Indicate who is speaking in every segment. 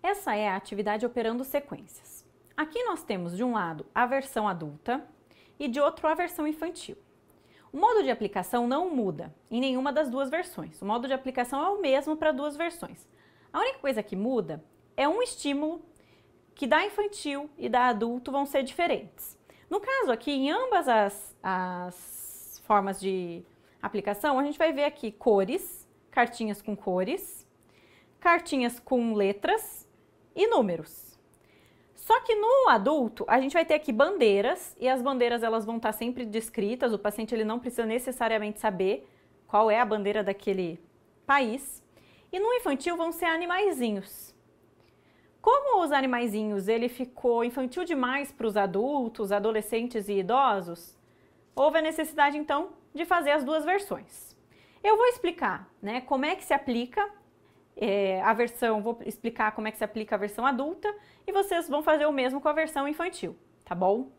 Speaker 1: Essa é a atividade operando sequências. Aqui nós temos de um lado a versão adulta e de outro a versão infantil. O modo de aplicação não muda em nenhuma das duas versões. O modo de aplicação é o mesmo para duas versões. A única coisa que muda é um estímulo que da infantil e da adulto vão ser diferentes. No caso aqui, em ambas as formas de aplicação, a gente vai ver aqui cores, cartinhas com cores, cartinhas com letras e números. Só que no adulto, a gente vai ter aqui bandeiras, e as bandeiras elas vão estar sempre descritas, o paciente ele não precisa necessariamente saber qual é a bandeira daquele país. E no infantil vão ser animaizinhos. Como os animaizinhos ele ficou infantil demais para os adultos, adolescentes e idosos, houve a necessidade então de fazer as duas versões. Eu vou explicar, né, como é que se aplica vou explicar como é que se aplica a versão adulta e vocês vão fazer o mesmo com a versão infantil, tá bom?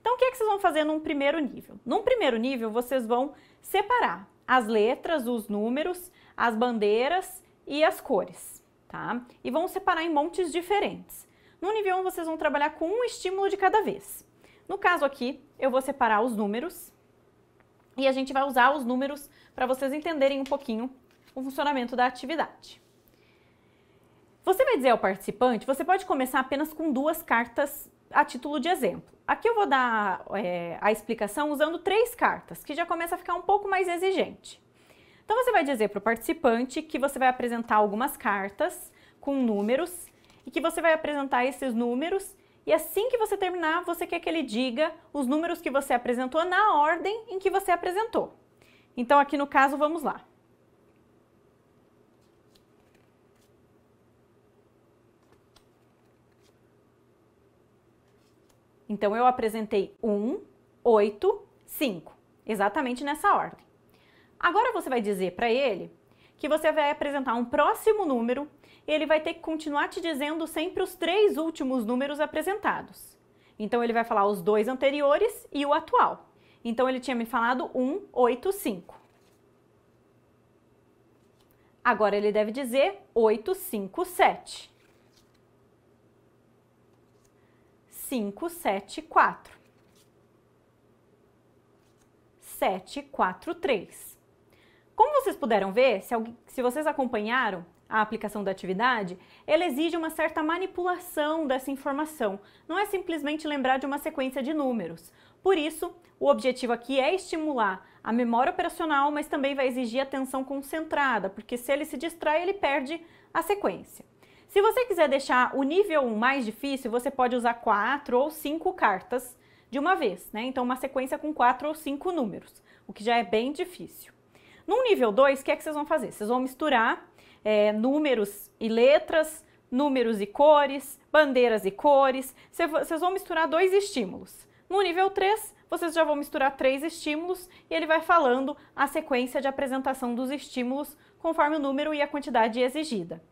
Speaker 1: Então, o que é que vocês vão fazer num primeiro nível? Num primeiro nível, vocês vão separar as letras, os números, as bandeiras e as cores, tá? E vão separar em montes diferentes. No nível 1, vocês vão trabalhar com um estímulo de cada vez. No caso aqui, eu vou separar os números e a gente vai usar os números para vocês entenderem um pouquinho o funcionamento da atividade. Você vai dizer ao participante, você pode começar apenas com 2 cartas a título de exemplo. Aqui eu vou dar a explicação usando 3 cartas, que já começa a ficar um pouco mais exigente. Então você vai dizer para o participante que você vai apresentar algumas cartas com números e que você vai apresentar esses números e assim que você terminar, você quer que ele diga os números que você apresentou na ordem em que você apresentou. Então aqui no caso, vamos lá. Então, eu apresentei 1, 8, 5, exatamente nessa ordem. Agora você vai dizer para ele que você vai apresentar um próximo número e ele vai ter que continuar te dizendo sempre os 3 últimos números apresentados. Então, ele vai falar os 2 anteriores e o atual. Então, ele tinha me falado 1, 8, 5. Agora, ele deve dizer 8, 5, 7. 5, 7, 4. 7, 4, 3. Como vocês puderam ver, se vocês acompanharam a aplicação da atividade, ela exige uma certa manipulação dessa informação. Não é simplesmente lembrar de uma sequência de números. Por isso, o objetivo aqui é estimular a memória operacional, mas também vai exigir atenção concentrada, porque se ele se distrai, ele perde a sequência. Se você quiser deixar o nível 1 mais difícil, você pode usar 4 ou 5 cartas de uma vez, né? Então, uma sequência com 4 ou 5 números, o que já é bem difícil. No nível 2, o que é que vocês vão fazer? Vocês vão misturar números e letras, números e cores, bandeiras e cores. Vocês vão misturar 2 estímulos. No nível 3, vocês já vão misturar 3 estímulos e ele vai falando a sequência de apresentação dos estímulos conforme o número e a quantidade exigida.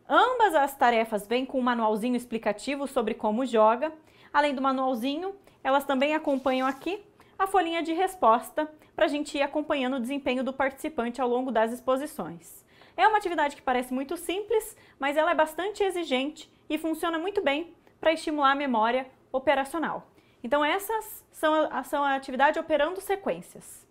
Speaker 1: Ambas as tarefas vêm com um manualzinho explicativo sobre como joga. Além do manualzinho, elas também acompanham aqui a folhinha de resposta para a gente ir acompanhando o desempenho do participante ao longo das exposições. É uma atividade que parece muito simples, mas ela é bastante exigente e funciona muito bem para estimular a memória operacional. Então essas são a atividade operando sequências.